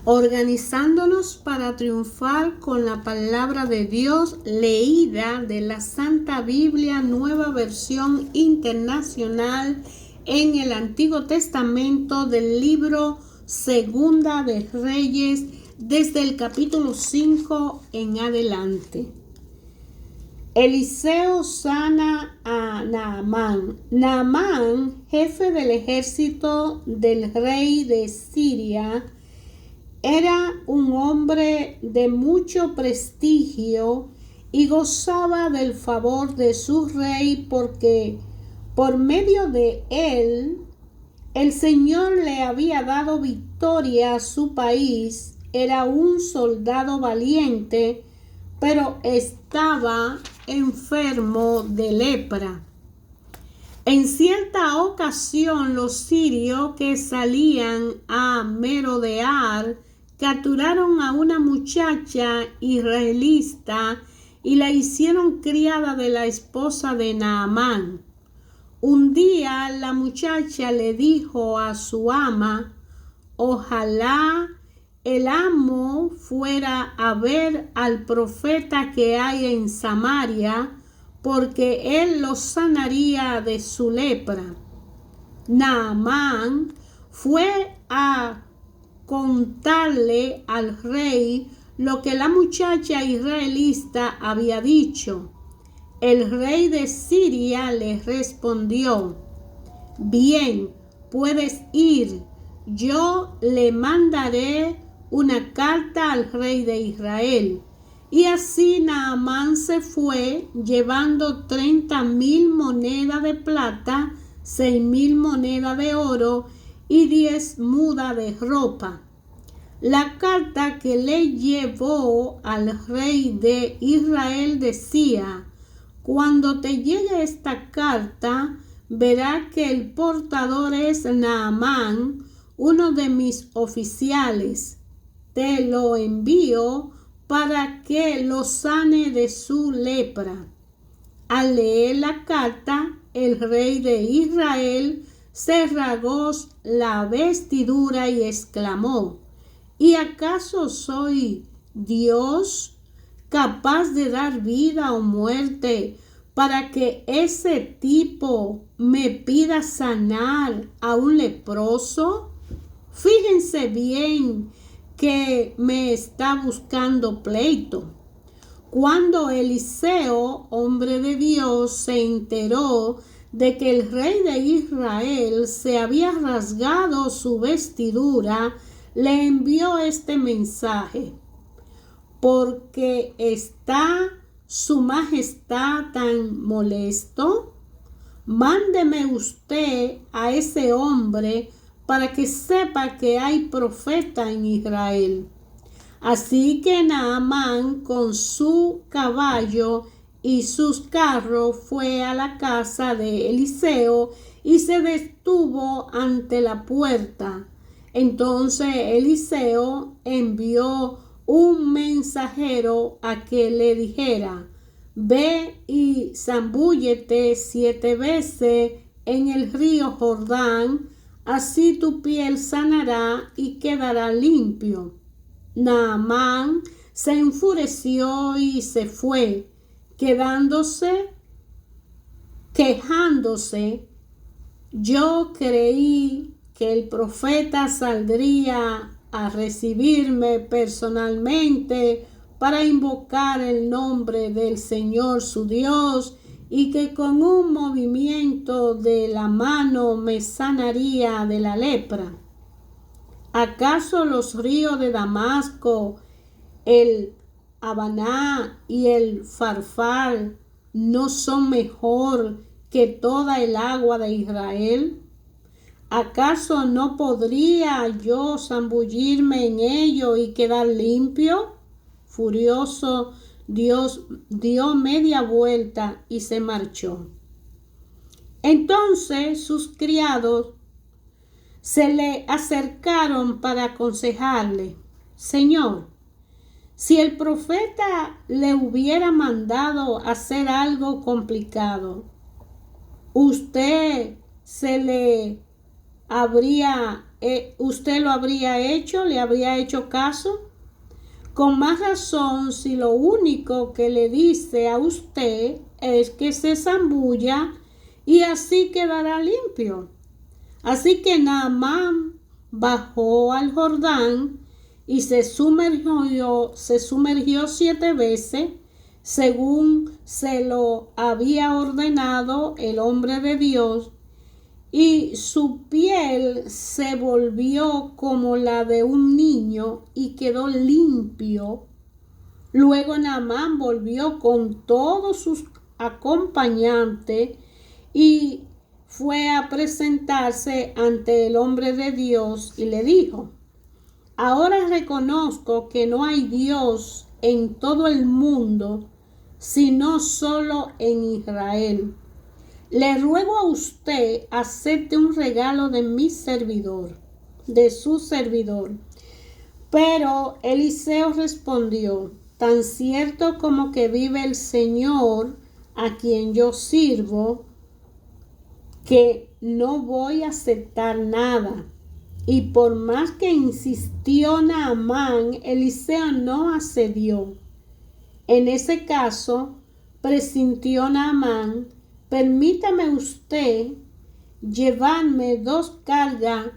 organizándonos para triunfar con la palabra de Dios leída de la Santa Biblia, Nueva Versión Internacional, en el Antiguo Testamento del libro Segunda de Reyes, desde el capítulo 5 en adelante. Eliseo sana a Naamán. Naamán, jefe del ejército del rey de Siria, era un hombre de mucho prestigio y gozaba del favor de su rey porque por medio de él el Señor le había dado victoria a su país. Era un soldado valiente, pero estaba enfermo de lepra. En cierta ocasión, los sirios que salían a merodear capturaron a una muchacha israelita y la hicieron criada de la esposa de Naamán. Un día la muchacha le dijo a su ama: ojalá el amo fuera a ver al profeta que hay en Samaria, porque él lo sanaría de su lepra. Naamán fue a contarle al rey lo que la muchacha israelita había dicho. El rey de Siria le respondió: bien, puedes ir. Yo le mandaré una carta al rey de Israel. Y así Naamán se fue, llevando 30,000 monedas de plata, 6,000 monedas de oro y 10 mudas de ropa. La carta que le llevó al rey de Israel decía: cuando te llegue esta carta, verá que el portador es Naamán, uno de mis oficiales. Te lo envío para que lo sane de su lepra. Al leer la carta, el rey de Israel se rasgó la vestidura y exclamó: ¿y acaso soy Dios capaz de dar vida o muerte para que ese tipo me pida sanar a un leproso? Fíjense bien que me está buscando pleito. Cuando Eliseo, hombre de Dios, se enteró de que el rey de Israel se había rasgado su vestidura, le envió este mensaje: porque está su majestad tan molesto, mándeme usted a ese hombre para que sepa que hay profeta en Israel. Así que Naamán con su caballo y sus carros fue a la casa de Eliseo y se detuvo ante la puerta. Entonces Eliseo envió un mensajero a que le dijera: ve y zambúllete 7 veces en el río Jordán, así tu piel sanará y quedará limpio. Naamán se enfureció y se fue, quejándose: yo creí que el profeta saldría a recibirme personalmente para invocar el nombre del Señor su Dios y que con un movimiento de la mano me sanaría de la lepra. ¿Acaso los ríos de Damasco, el Habaná y el Farfar no son mejor que toda el agua de Israel? ¿Acaso no podría yo zambullirme en ello y quedar limpio? Furioso, Dios dio media vuelta y se marchó. Entonces sus criados se le acercaron para aconsejarle: Señor, si el profeta le hubiera mandado hacer algo complicado, ¿usted se le habría usted lo habría hecho, le habría hecho caso. Con más razón, si lo único que le dice a usted es que se zambulla y así quedará limpio. Así que Naamán bajó al Jordán y se sumergió 7 veces, según se lo había ordenado el hombre de Dios, y su piel se volvió como la de un niño y quedó limpio. Luego Naamán volvió con todos sus acompañantes y fue a presentarse ante el hombre de Dios y le dijo: ahora reconozco que no hay Dios en todo el mundo, sino solo en Israel. Le ruego a usted acepte un regalo de mi servidor, de su servidor. Pero Eliseo respondió: tan cierto como que vive el Señor, a quien yo sirvo, que no voy a aceptar nada. Y por más que insistió Naamán, Eliseo no accedió. En ese caso, presintió Naamán: permítame usted llevarme 2 cargas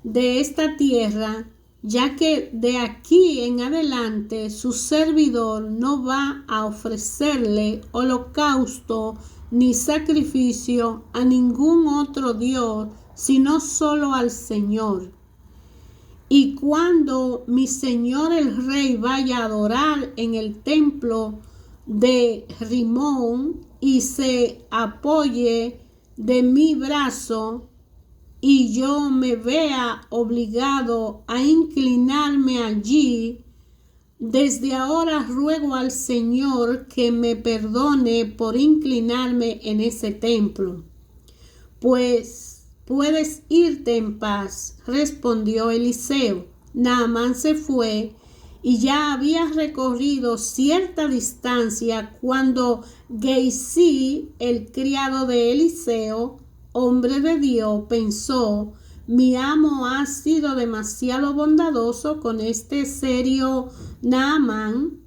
de esta tierra, ya que de aquí en adelante su servidor no va a ofrecerle holocausto ni sacrificio a ningún otro Dios, sino solo al Señor. Y cuando mi señor el rey vaya a adorar en el templo de Rimón y se apoye de mi brazo y yo me vea obligado a inclinarme allí, desde ahora ruego al Señor que me perdone por inclinarme en ese templo. Pues puedes irte en paz, respondió Eliseo. Naamán se fue y ya había recorrido cierta distancia cuando Gehazi, el criado de Eliseo, hombre de Dios, pensó: mi amo ha sido demasiado bondadoso con este serio Naamán,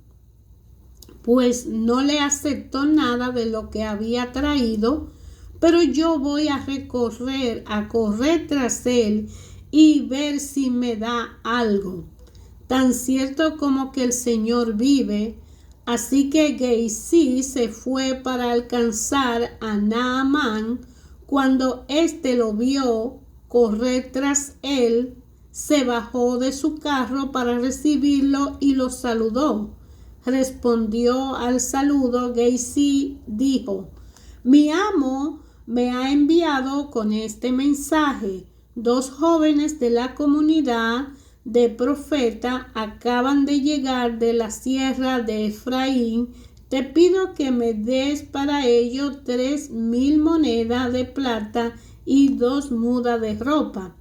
pues no le aceptó nada de lo que había traído, pero yo voy a correr tras él y ver si me da algo. Tan cierto como que el Señor vive. Así que Gehazi se fue para alcanzar a Naamán. Cuando éste lo vio correr tras él, se bajó de su carro para recibirlo y lo saludó. Respondió al saludo Gehazi, dijo: mi amo me ha enviado con este mensaje. 2 jóvenes de la comunidad de profeta acaban de llegar de la sierra de Efraín. Te pido que me des para ello 3,000 monedas de plata y 2 mudas de ropa.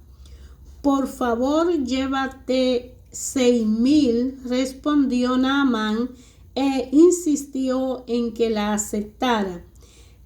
Por favor, llévate 6,000, respondió Naamán, e insistió en que la aceptara.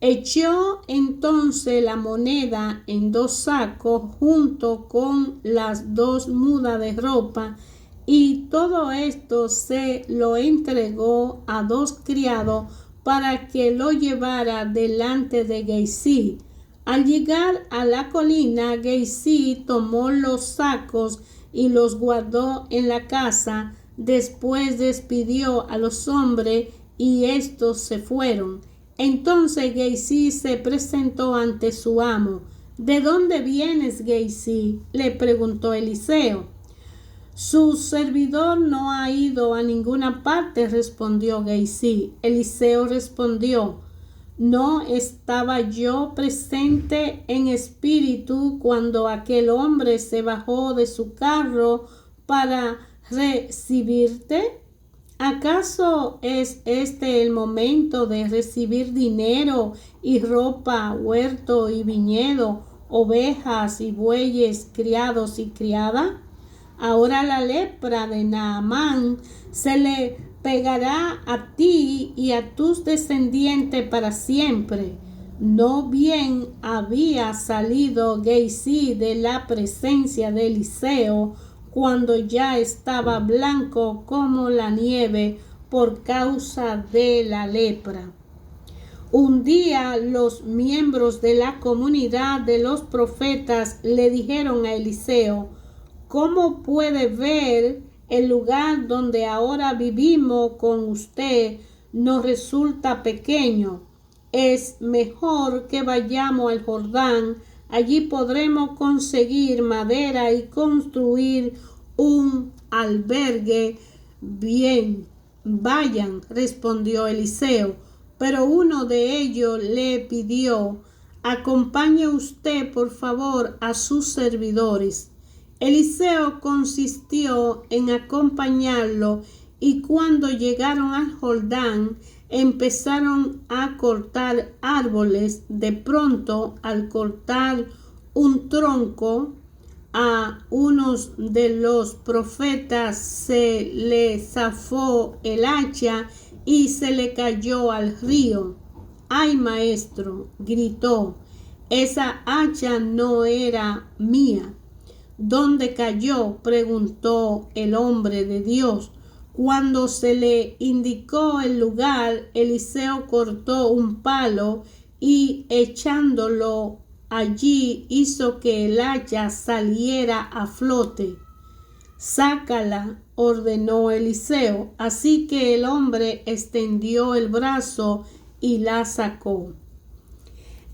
Echó entonces la moneda en 2 sacos junto con las 2 mudas de ropa, y todo esto se lo entregó a 2 criados para que lo llevara delante de Gehazi. Al llegar a la colina, Gehazi tomó los sacos y los guardó en la casa. Después despidió a los hombres y estos se fueron. Entonces Gehazi se presentó ante su amo. ¿De dónde vienes, Gehazi?, le preguntó Eliseo. Su servidor no ha ido a ninguna parte, respondió Gehazi. Eliseo respondió: ¿no estaba yo presente en espíritu cuando aquel hombre se bajó de su carro para recibirte? ¿Acaso es este el momento de recibir dinero y ropa, huerto y viñedo, ovejas y bueyes, criados y criadas? Ahora la lepra de Naamán se le pegará a ti y a tus descendientes para siempre. No bien había salido Gehazi de la presencia de Eliseo, cuando ya estaba blanco como la nieve por causa de la lepra. Un día los miembros de la comunidad de los profetas le dijeron a Eliseo: ¿cómo puede ver el lugar donde ahora vivimos con usted nos resulta pequeño? Es mejor que vayamos al Jordán. Allí podremos conseguir madera y construir un albergue. Bien, vayan, respondió Eliseo. Pero uno de ellos le pidió: acompañe usted, por favor, a sus servidores. Eliseo consintió en acompañarlo, y cuando llegaron al Jordán, empezaron a cortar árboles. De pronto, al cortar un tronco, a unos de los profetas se le zafó el hacha y se le cayó al río. ¡Ay, maestro!, gritó, esa hacha no era mía. ¿Dónde cayó?, preguntó el hombre de Dios. Cuando se le indicó el lugar, Eliseo cortó un palo y echándolo allí hizo que el hacha saliera a flote. Sácala, ordenó Eliseo. Así que el hombre extendió el brazo y la sacó.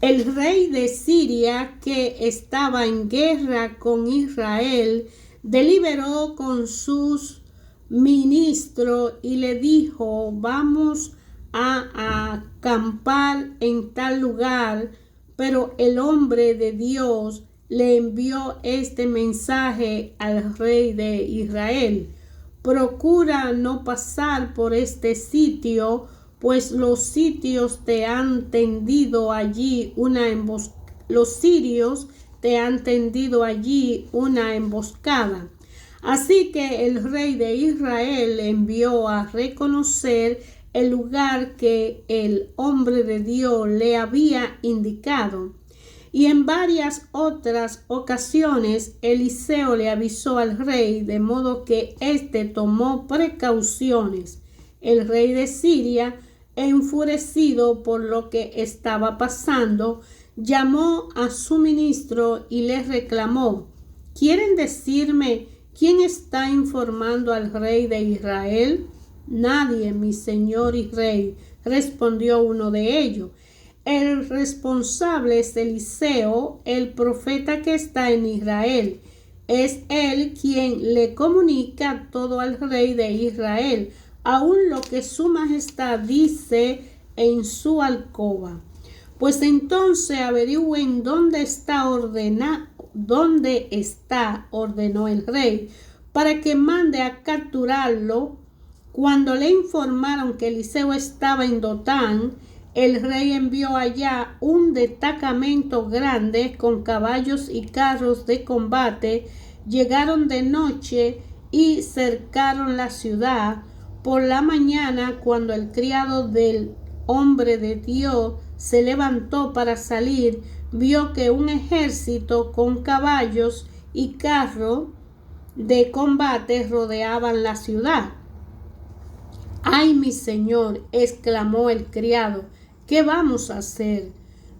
El rey de Siria, que estaba en guerra con Israel, deliberó con sus ministros y le dijo: vamos a acampar en tal lugar. Pero el hombre de Dios le envió este mensaje al rey de Israel: procura no pasar por este sitio, pues los sirios te han tendido allí una emboscada. Así que el rey de Israel envió a reconocer el lugar que el hombre de Dios le había indicado. Y en varias otras ocasiones Eliseo le avisó al rey, de modo que éste tomó precauciones. El rey de Siria, enfurecido por lo que estaba pasando, llamó a su ministro y le reclamó: ¿quieren decirme quién está informando al rey de Israel? Nadie, mi señor y rey, respondió uno de ellos. El responsable es Eliseo, el profeta que está en Israel. Es él quien le comunica todo al rey de Israel, aun lo que su majestad dice en su alcoba. Pues entonces averigüen dónde está, ordenó el rey, para que mande a capturarlo. Cuando le informaron que Eliseo estaba en Dotán, el rey envió allá un destacamento grande con caballos y carros de combate. Llegaron de noche y cercaron la ciudad. Por la mañana, cuando el criado del hombre de Dios se levantó para salir, vio que un ejército con caballos y carros de combate rodeaban la ciudad. ¡Ay, mi señor!, exclamó el criado, ¿qué vamos a hacer?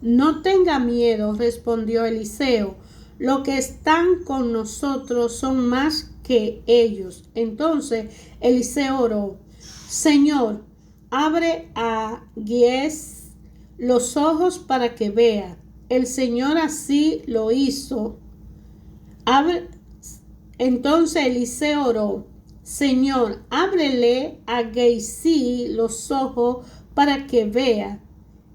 No tenga miedo, respondió Eliseo, los que están con nosotros son más que ellos. Entonces Eliseo oró: Señor, abre a Gehazi los ojos para que vea. El Señor así lo hizo. Entonces Eliseo oró: Señor, ábrele a Gehazi los ojos para que vea.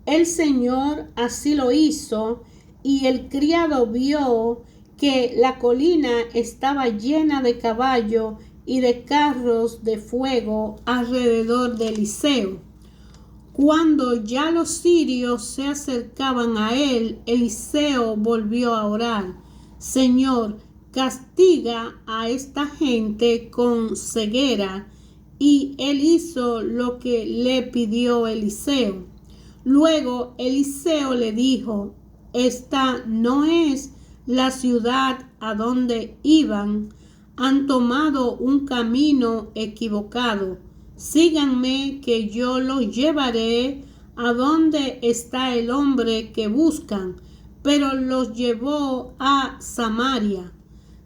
El Señor así lo hizo, y el criado vio que la colina estaba llena de caballos y de carros de fuego alrededor de Eliseo. Cuando ya los sirios se acercaban a él, Eliseo volvió a orar: Señor, castiga a esta gente con ceguera. Y él hizo lo que le pidió Eliseo. Luego Eliseo le dijo: esta no es la ciudad a donde iban. Han tomado un camino equivocado. Síganme, que yo los llevaré a donde está el hombre que buscan. Pero los llevó a Samaria.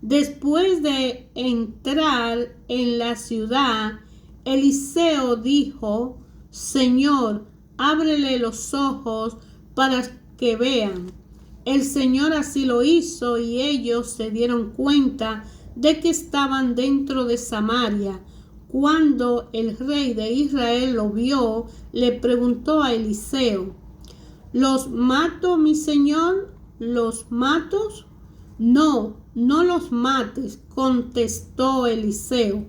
Después de entrar en la ciudad, Eliseo dijo: Señor, ábrele los ojos para que vean. El Señor así lo hizo, y ellos se dieron cuenta de que estaban dentro de Samaria. Cuando el rey de Israel lo vio, le preguntó a Eliseo: ¿los mato, mi señor? ¿Los matos? No, no los mates, contestó Eliseo.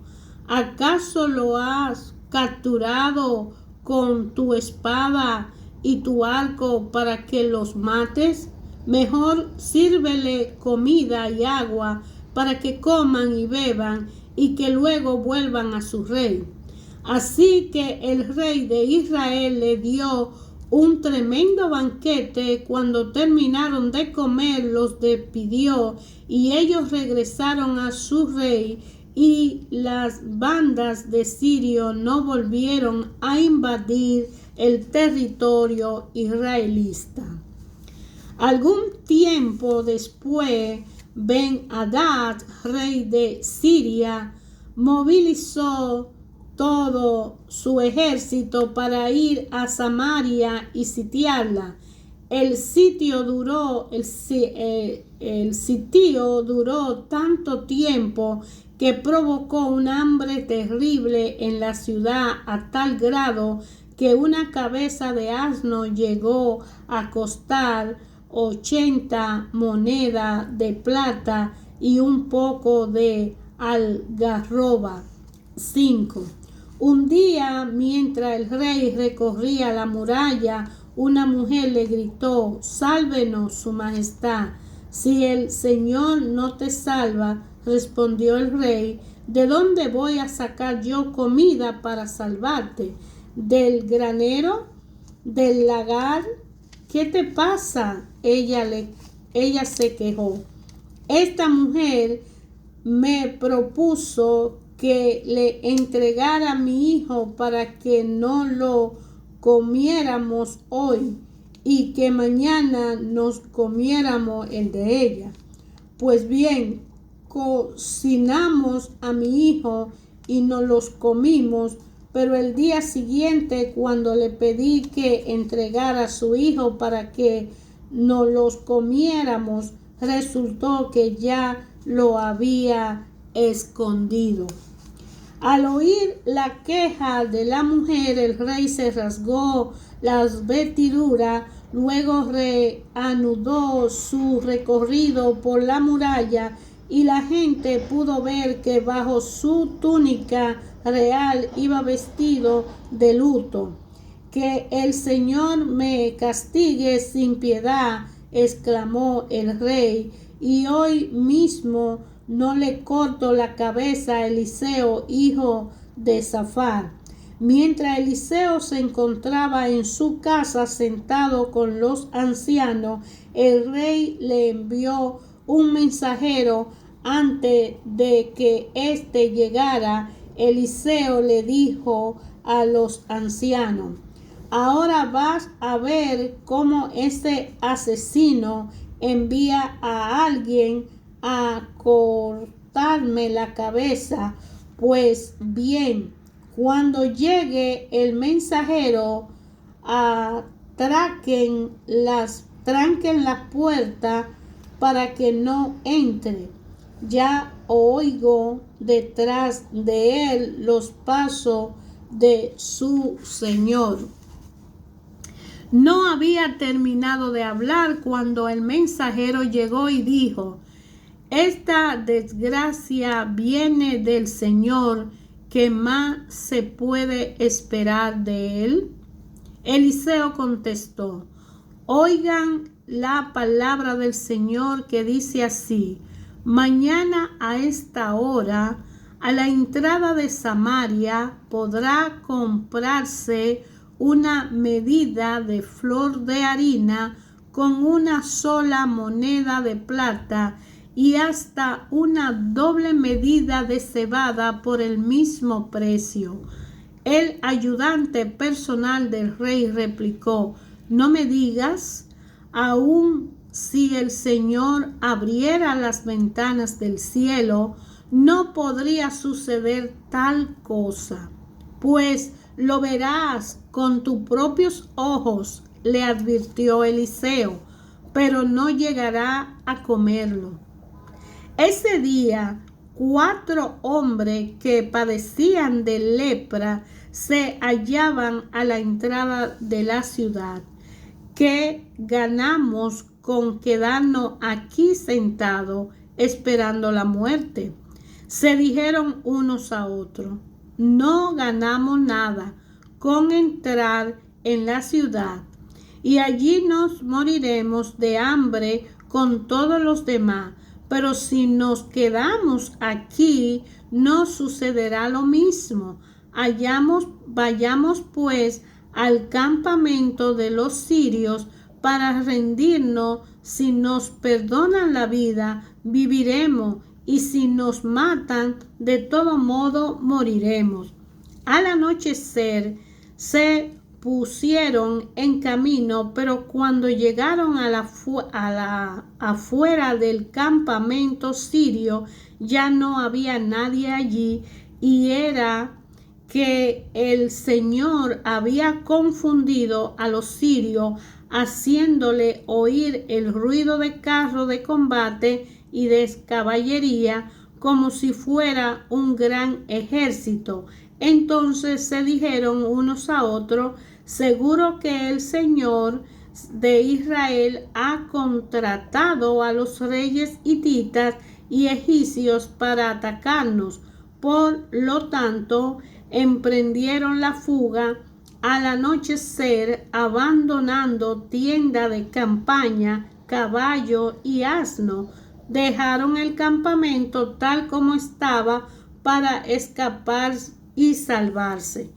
¿Acaso lo has capturado con tu espada y tu arco para que los mates? Mejor sírvele comida y agua para que coman y beban, y que luego vuelvan a su rey. Así que el rey de Israel le dio un tremendo banquete. Cuando terminaron de comer, los despidió, y ellos regresaron a su rey, y las bandas de Sirio no volvieron a invadir el territorio israelita. Algún tiempo después, Ben-Hadad, rey de Siria, movilizó todo su ejército para ir a Samaria y sitiarla. El sitio duró tanto tiempo que provocó un hambre terrible en la ciudad, a tal grado que una cabeza de asno llegó a costar 80 monedas de plata y un poco de algarroba. 5. Un día, mientras el rey recorría la muralla, una mujer le gritó: «Sálvenos, su majestad». «Si el Señor no te salva», respondió el rey, «¿de dónde voy a sacar yo comida para salvarte? ¿Del granero? ¿Del lagar? ¿Qué te pasa?». Ella se quejó: «Esta mujer me propuso que le entregara a mi hijo para que no lo comiéramos hoy y que mañana nos comiéramos el de ella. Pues bien, cocinamos a mi hijo y nos los comimos, pero el día siguiente, cuando le pedí que entregara a su hijo para que nos los comiéramos, resultó que ya lo había escondido». Al oír la queja de la mujer, el rey se rasgó las vestiduras, luego reanudó su recorrido por la muralla, y la gente pudo ver que bajo su túnica real iba vestido de luto. «Que el Señor me castigue sin piedad», exclamó el rey, «y hoy mismo no le corto la cabeza a Eliseo, hijo de Safat». Mientras Eliseo se encontraba en su casa sentado con los ancianos, el rey le envió un mensajero. Antes de que éste llegara, Eliseo le dijo a los ancianos: «Ahora vas a ver cómo ese asesino envía a alguien a cortarme la cabeza. Pues bien, cuando llegue el mensajero, tranquen las puertas para que no entre. Ya oigo detrás de él los pasos de su señor». No había terminado de hablar cuando el mensajero llegó y dijo: «Esta desgracia viene del Señor. ¿Qué más se puede esperar de él?». Eliseo contestó: «Oigan la palabra del Señor, que dice así: mañana a esta hora, a la entrada de Samaria, podrá comprarse una medida de flor de harina con una sola moneda de plata y hasta una doble medida de cebada por el mismo precio. El ayudante personal del rey replicó: no me digas, aun si el Señor abriera las ventanas del cielo, no podría suceder tal cosa. Pues lo verás con tus propios ojos, le advirtió Eliseo, pero no llegará a comerlo. Ese día, 4 hombres que padecían de lepra se hallaban a la entrada de la ciudad. ¿Qué ganamos con quedarnos aquí sentados esperando la muerte? Se dijeron unos a otros. No ganamos nada con entrar en la ciudad, y allí nos moriremos de hambre con todos los demás. Pero si nos quedamos aquí, no sucederá lo mismo. Vayamos pues al campamento de los sirios para rendirnos. Si nos perdonan la vida, viviremos, y si nos matan, de todo modo moriremos. Al anochecer se pusieron en camino, pero cuando llegaron afuera del campamento sirio, ya no había nadie allí, y era que el Señor había confundido a los sirios, haciéndole oír el ruido de carro de combate y de caballería, como si fuera un gran ejército. Entonces se dijeron unos a otros: seguro que el Señor de Israel ha contratado a los reyes hititas y egipcios para atacarnos. Por lo tanto, emprendieron la fuga al anochecer, abandonando tienda de campaña, caballo y asno. Dejaron el campamento tal como estaba para escapar y salvarse.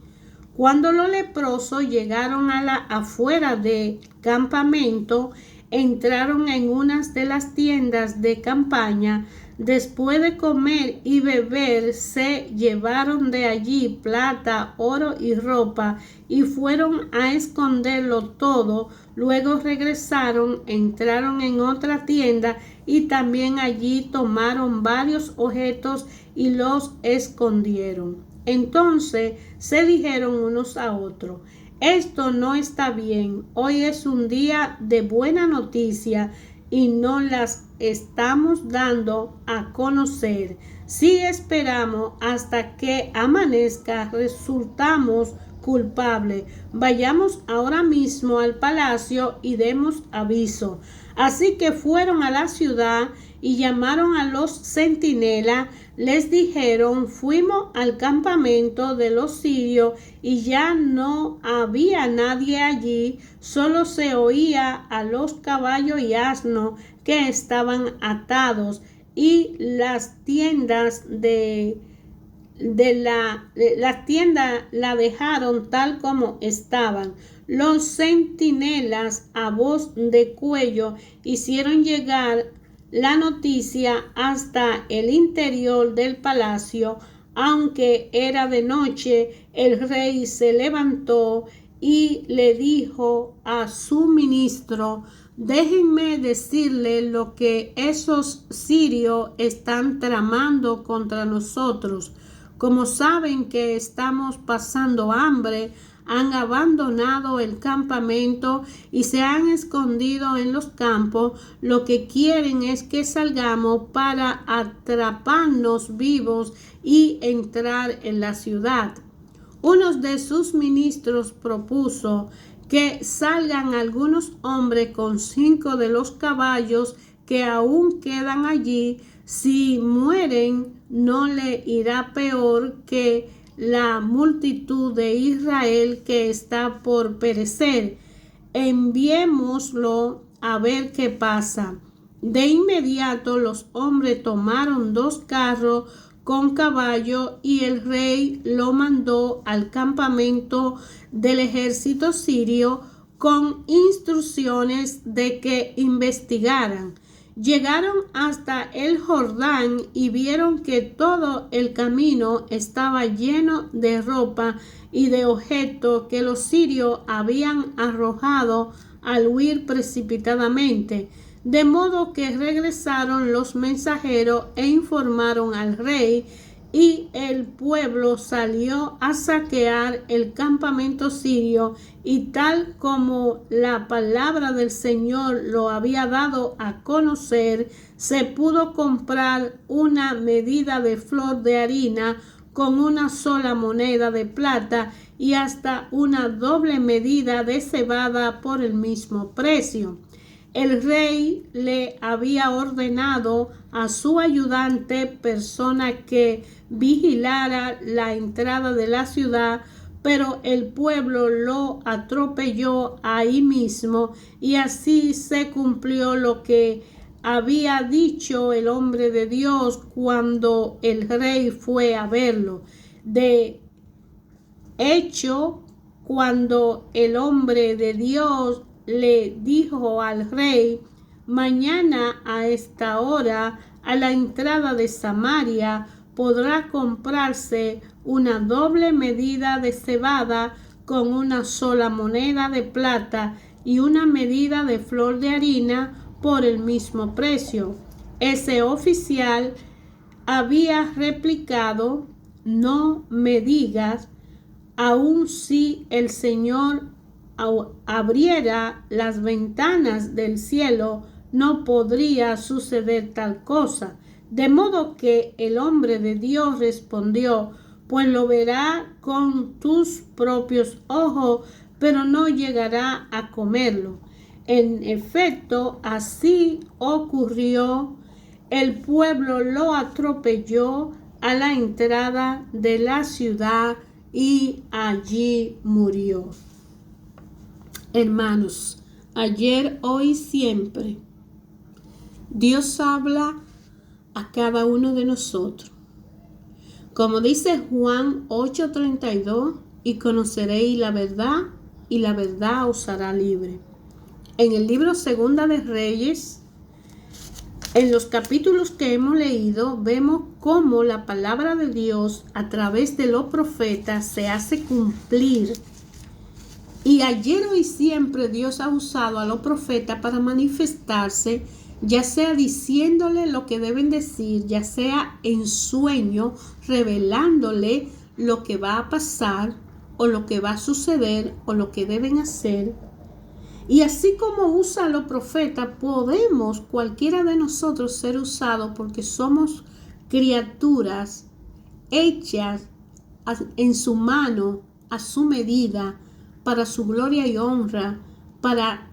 Cuando los leprosos llegaron a la afuera del campamento, entraron en una de las tiendas de campaña. Después de comer y beber, se llevaron de allí plata, oro y ropa, y fueron a esconderlo todo. Luego regresaron, entraron en otra tienda y también allí tomaron varios objetos y los escondieron. Entonces se dijeron unos a otros: esto no está bien. Hoy es un día de buena noticia y no las estamos dando a conocer. Si esperamos hasta que amanezca, resultamos culpables. Vayamos ahora mismo al palacio y demos aviso. Así que fueron a la ciudad y llamaron a los centinelas. Les dijeron: fuimos al campamento de los sirios y ya no había nadie allí, solo se oía a los caballos y asnos que estaban atados, y las tiendas la dejaron tal como estaban. Los centinelas, a voz de cuello, hicieron llegar la noticia hasta el interior del palacio. Aunque era de noche, el rey se levantó y le dijo a su ministro: déjenme decirle lo que esos sirios están tramando contra nosotros. Como saben que estamos pasando hambre, han abandonado el campamento y se han escondido en los campos. Lo que quieren es que salgamos para atraparnos vivos y entrar en la ciudad. Uno de sus ministros propuso que salgan algunos hombres con 5 de los caballos que aún quedan allí. Si mueren, no le irá peor que la multitud de Israel que está por perecer. Enviémoslo a ver qué pasa. De inmediato los hombres tomaron 2 carros con caballo, y el rey lo mandó al campamento del ejército sirio con instrucciones de que investigaran. Llegaron hasta el Jordán y vieron que todo el camino estaba lleno de ropa y de objetos que los sirios habían arrojado al huir precipitadamente. De modo que regresaron los mensajeros e informaron al rey, y el pueblo salió a saquear el campamento sirio, y tal como la palabra del Señor lo había dado a conocer, se pudo comprar una medida de flor de harina con una sola moneda de plata, y hasta una doble medida de cebada por el mismo precio. El rey le había ordenado a su ayudante, persona que vigilara la entrada de la ciudad, pero el pueblo lo atropelló ahí mismo, y así se cumplió lo que había dicho el hombre de Dios cuando el rey fue a verlo. De hecho, cuando el hombre de Dios le dijo al rey: mañana a esta hora, a la entrada de Samaria, podrá comprarse una doble medida de cebada con una sola moneda de plata, y una medida de flor de harina por el mismo precio. Ese oficial había replicado: no me digas, aun si el Señor abriera las ventanas del cielo, no podría suceder tal cosa. De modo que el hombre de Dios respondió: pues lo verá con tus propios ojos, pero no llegará a comerlo. En efecto, así ocurrió. El pueblo lo atropelló a la entrada de la ciudad y allí murió. Hermanos, ayer, hoy, siempre, Dios habla a cada uno de nosotros. Como dice Juan 8:32, y conoceréis la verdad, y la verdad os hará libre. En el libro Segunda de Reyes, en los capítulos que hemos leído, vemos cómo la palabra de Dios a través de los profetas se hace cumplir. Y ayer, hoy, siempre Dios ha usado a los profetas para manifestarse, ya sea diciéndole lo que deben decir, ya sea en sueño, revelándole lo que va a pasar o lo que va a suceder o lo que deben hacer. Y así como usa a los profetas, podemos cualquiera de nosotros ser usados, porque somos criaturas hechas en su mano, a su medida, para su gloria y honra, para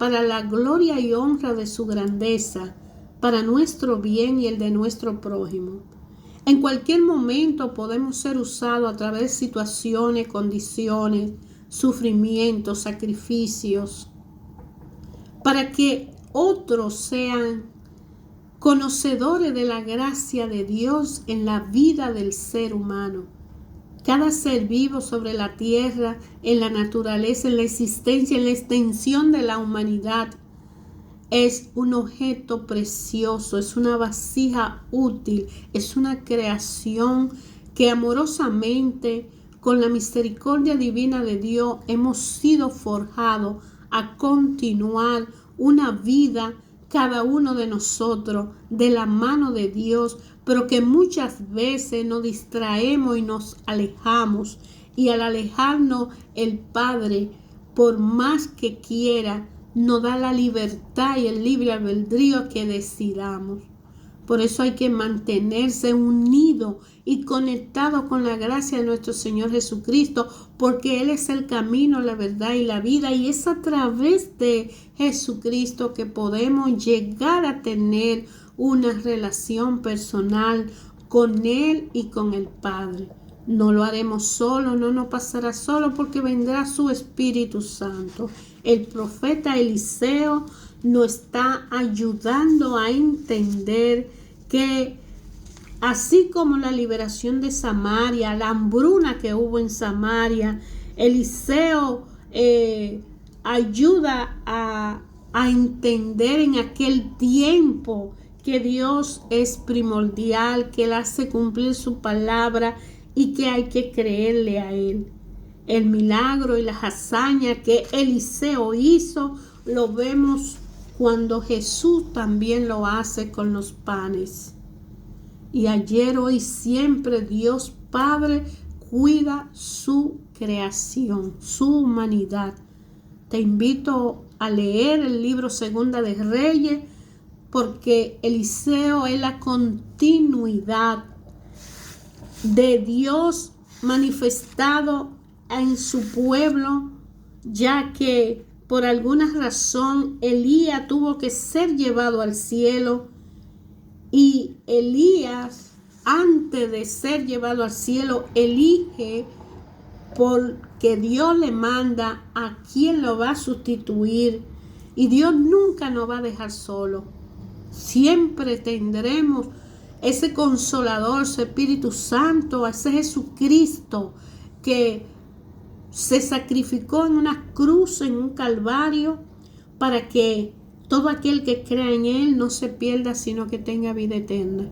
la gloria y honra de su grandeza, para nuestro bien y el de nuestro prójimo. En cualquier momento podemos ser usados a través de situaciones, condiciones, sufrimientos, sacrificios, para que otros sean conocedores de la gracia de Dios en la vida del ser humano. Cada ser vivo sobre la tierra, en la naturaleza, en la existencia, en la extensión de la humanidad, es un objeto precioso, es una vasija útil, es una creación que amorosamente, con la misericordia divina de Dios, hemos sido forjados a continuar una vida, cada uno de nosotros, de la mano de Dios, pero que muchas veces nos distraemos y nos alejamos. Y al alejarnos, el Padre, por más que quiera, nos da la libertad y el libre albedrío que decidamos. Por eso hay que mantenerse unido y conectado con la gracia de nuestro Señor Jesucristo, porque Él es el camino, la verdad y la vida, y es a través de Jesucristo que podemos llegar a tener una relación personal con Él y con el Padre. No lo haremos solo, no nos pasará solo, porque vendrá su Espíritu Santo. El profeta Eliseo nos está ayudando a entender que Así como la liberación de Samaria, la hambruna que hubo en Samaria, Eliseo ayuda a entender en aquel tiempo que Dios es primordial, que Él hace cumplir su palabra y que hay que creerle a Él. El milagro y las hazañas que Eliseo hizo lo vemos cuando Jesús también lo hace con los panes. Y ayer, hoy, siempre Dios Padre cuida su creación, su humanidad. Te invito a leer el libro Segunda de Reyes, porque Eliseo es la continuidad de Dios manifestado en su pueblo, ya que por alguna razón Elías tuvo que ser llevado al cielo, y Elías, antes de ser llevado al cielo, elige, porque Dios le manda, a quien lo va a sustituir. Y Dios nunca nos va a dejar solo. Siempre tendremos ese Consolador, ese Espíritu Santo, ese Jesucristo que se sacrificó en una cruz, en un calvario, para que todo aquel que crea en Él no se pierda, sino que tenga vida eterna.